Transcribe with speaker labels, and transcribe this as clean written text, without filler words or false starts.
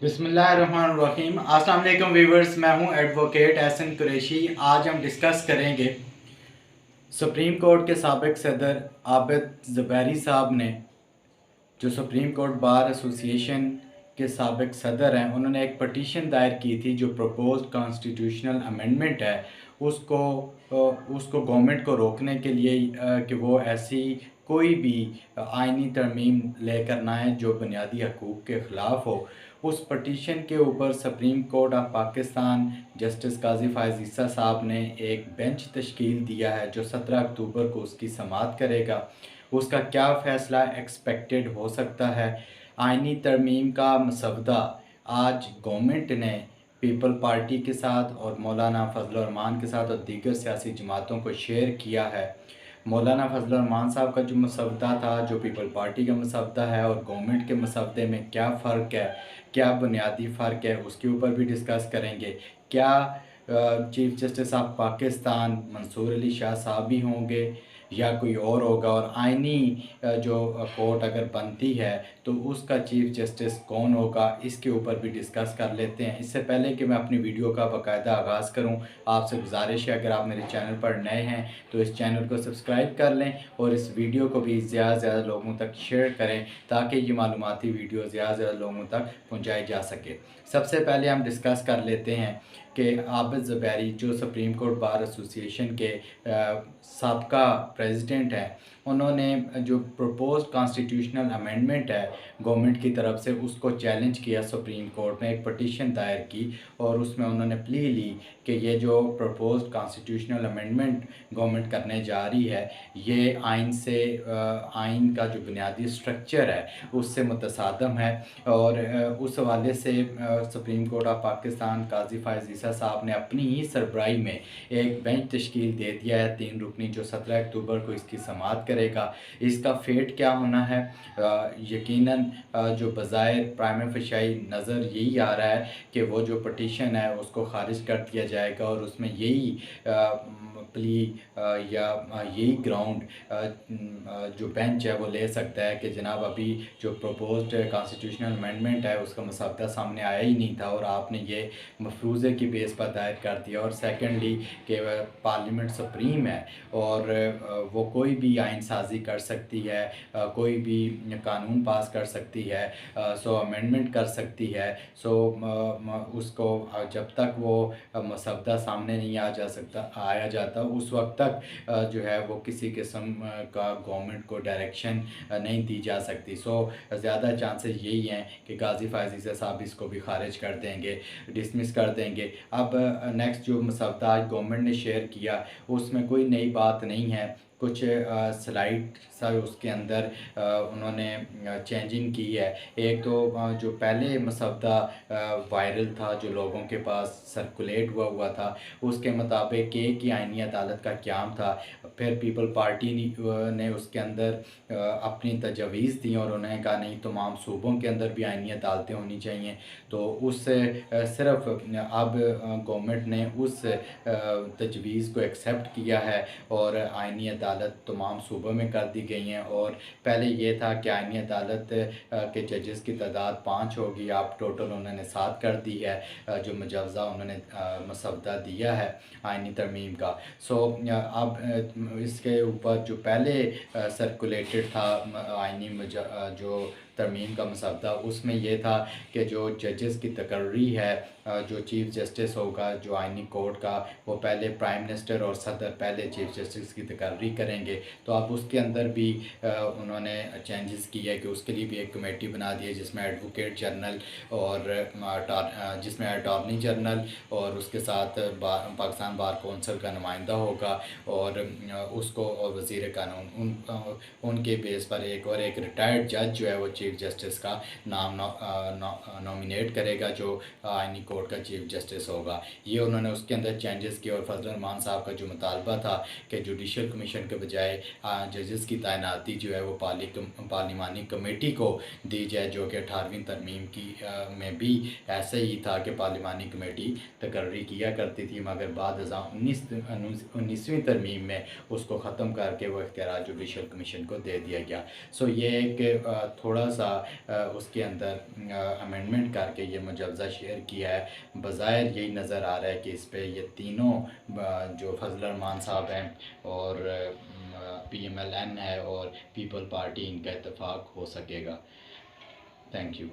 Speaker 1: बिस्मिल्लाहिर्रहमानिर्रहीम। अस्सलाम वालेकुम व्यूवर्स, मैं हूं एडवोकेट एहसन कुरैशी। आज हम डिस्कस करेंगे सुप्रीम कोर्ट के साबिक सदर आबिद ज़ुबैरी साहब ने, जो सुप्रीम कोर्ट बार एसोसिएशन के साबिक सदर हैं, उन्होंने एक पटिशन दायर की थी जो प्रपोज्ड कॉन्स्टिट्यूशनल अमेंडमेंट है उसको गवर्नमेंट को रोकने के लिए कि वो ऐसी कोई भी आइनी तरमीम लेकर ना आए जो बुनियादी हकूक़ के ख़िलाफ़ हो। उस पटिशन के ऊपर supreme court of Pakistan justice Qazi Faez Isa sahab ने एक बेंच तश्कील दिया है जो 17 अक्टूबर को उसकी समाअत करेगा। उसका क्या फ़ैसला एक्सपेक्टेड हो सकता है? आइनी तरमीम का मसवदा आज गवर्नमेंट ने पीपल पार्टी के साथ और मौलाना फजल रहमान के साथ और दीगर सियासी जमातों को शेयर किया है। मौलाना फजल रहमान साहब का जो मसवदा था, जो पीपल पार्टी का मसवदा है, और गवर्नमेंट के मसवदे में क्या फ़र्क है, क्या बुनियादी फ़र्क है, उसके ऊपर भी डिस्कस करेंगे। क्या chief justice of Pakistan Mansoor Ali Shah sahab ही होंगे या कोई और होगा, और आइनी जो कोर्ट अगर बनती है तो उसका चीफ़ जस्टिस कौन होगा, इसके ऊपर भी डिस्कस कर लेते हैं। इससे पहले कि मैं अपनी वीडियो का बाकायदा आगाज़ करूं, आपसे गुजारिश है अगर आप मेरे चैनल पर नए हैं तो इस चैनल को सब्सक्राइब कर लें और इस वीडियो को भी ज़्यादा से ज़्यादा लोगों तक शेयर करें ताकि ये मालूमाती वीडियो ज़्यादा से ज़्यादा लोगों तक पहुँचाई जा सके। सबसे पहले हम डिस्कस कर लेते हैं कि आबिद ज़ुबैरी जो सुप्रीम कोर्ट बार एसोसिएशन के साबका प्रेसिडेंट हैं, उन्होंने जो प्रपोज्ड कॉन्स्टिट्यूशनल अमेंडमेंट है गवर्नमेंट की तरफ से, उसको चैलेंज किया। सुप्रीम कोर्ट में एक पटिशन दायर की और उसमें उन्होंने प्ली ली कि ये जो प्रपोज्ड कॉन्स्टिट्यूशनल अमेंडमेंट गवर्नमेंट करने जा रही है ये आइन का जो बुनियादी स्ट्रक्चर है उससे मुतसादम है। और उस हवाले से सुप्रीम कोर्ट ऑफ पाकिस्तान काजी फ़ाइज़ ईसा साहब ने अपनी ही सरबराही में एक बेंच तश्कील दे दिया है 3 रुकनी, जो 17 अक्टूबर को इसकी समाअत करेगा। इसका फेट क्या होना है? यकीनन जो बज़ाहिर प्राइमा फ़ेशियाई नज़र यही आ रहा है कि वो जो पटिशन है उसको ख़ारिज कर दिया जाएगा और उसमें यही प्ली या यही ग्राउंड जो बेंच है वो ले सकता है कि जनाब अभी जो प्रपोज्ड कॉन्स्टिट्यूशनल अमेंडमेंट है उसका मसवदा सामने आया ही नहीं था और आपने ये मफरूज़े की बेस पर दायर कर दिया। और सेकेंडली कि पार्लियामेंट सुप्रीम है और वो कोई भी आइन साजी कर सकती है, कोई भी कानून पास कर सकती है, सो अमेंडमेंट कर सकती है। सो उसको जब तक वो मसवदा सामने नहीं आया जाता उस वक्त तक जो है वो किसी किस्म का गवर्नमेंट को डायरेक्शन नहीं दी जा सकती। सो ज़्यादा चांसेस यही हैं कि गाजी फ़ाइज़ ईसा साहब इसको भी खारिज कर देंगे, डिसमिस कर देंगे। अब नेक्स्ट जो मसवदा आज गवर्नमेंट ने शेयर किया उसमें कोई नई बात नहीं है, कुछ स्लाइड सा उसके अंदर उन्होंने चेंजिंग की है। एक तो जो पहले मसवदा वायरल था जो लोगों के पास सर्कुलेट हुआ था उसके मुताबिक एक ही आइनी अदालत का क़याम था। फिर पीपल पार्टी ने उसके अंदर अपनी तजवीज़ दी और उन्होंने कहा नहीं, तमाम सूबों के अंदर भी आइनी अदालतें होनी चाहिए। तो उससे सिर्फ अब गवर्नमेंट ने उस तजवीज़ को एक्सेप्ट किया है और आइनी अदालत तमाम सूबों में कर दी गई हैं। और पहले ये था कि आइनी अदालत के जजेस की तादाद 5 होगी, अब टोटल उन्होंने 7 कर दी है जो मुजवज़ा उन्होंने मसवदा दिया है आइनी तरमीम का। सो अब इसके ऊपर जो पहले सर्कुलेटेड था आइनी जो तरमीम का मसवदा, उसमें यह था कि जो जजेस की तकर्री है, जो चीफ़ जस्टिस होगा जो आइनी कोर्ट का, वो पहले प्राइम मिनिस्टर और सदर पहले चीफ़ जस्टिस की तकर्री करेंगे। तो अब उसके अंदर भी उन्होंने चेंजेस किए कि उसके लिए भी एक कमेटी बना दी है जिसमें एडवोकेट जनरल और जिसमें अटॉर्नी जनरल और उसके साथ पाकिस्तान बार कौंसिल का नुमाइंदा होगा और उसको और वज़ीर कानून उनके बेस पर एक रिटायर्ड जज जो है वो चीफ़ जस्टिस का नाम नॉमिनेट करेगा जो आइनी कोर्ट का चीफ़ जस्टिस होगा। ये उन्होंने उसके अंदर चेंजेस किए। और फजल रहमान साहब का जो मुतालबा था कि जुडिशल कमीशन के बजाय जजेस की तैनाती जो है वो पार्लिमानी कमेटी को दी जाए, जो कि 18वीं तरमीम की में भी ऐसे ही था कि पार्लिमानी कमेटी तकर्री किया करती थी, मगर बाद 19वीं तरमीम में उसको ख़त्म करके वो इख्तियार जुडिशल कमीशन को दे दिया गया। सो ये एक थोड़ा سا اس کے اندر امینڈمنٹ کر کے یہ مجوزہ شیئر کیا ہے۔ بظاہر یہی نظر آ رہا ہے کہ اس پہ یہ تینوں جو فضل الرحمان صاحب ہیں اور پی ایم ایل این ہے اور پیپل پارٹی، ان کا اتفاق ہو سکے گا۔ Thank you.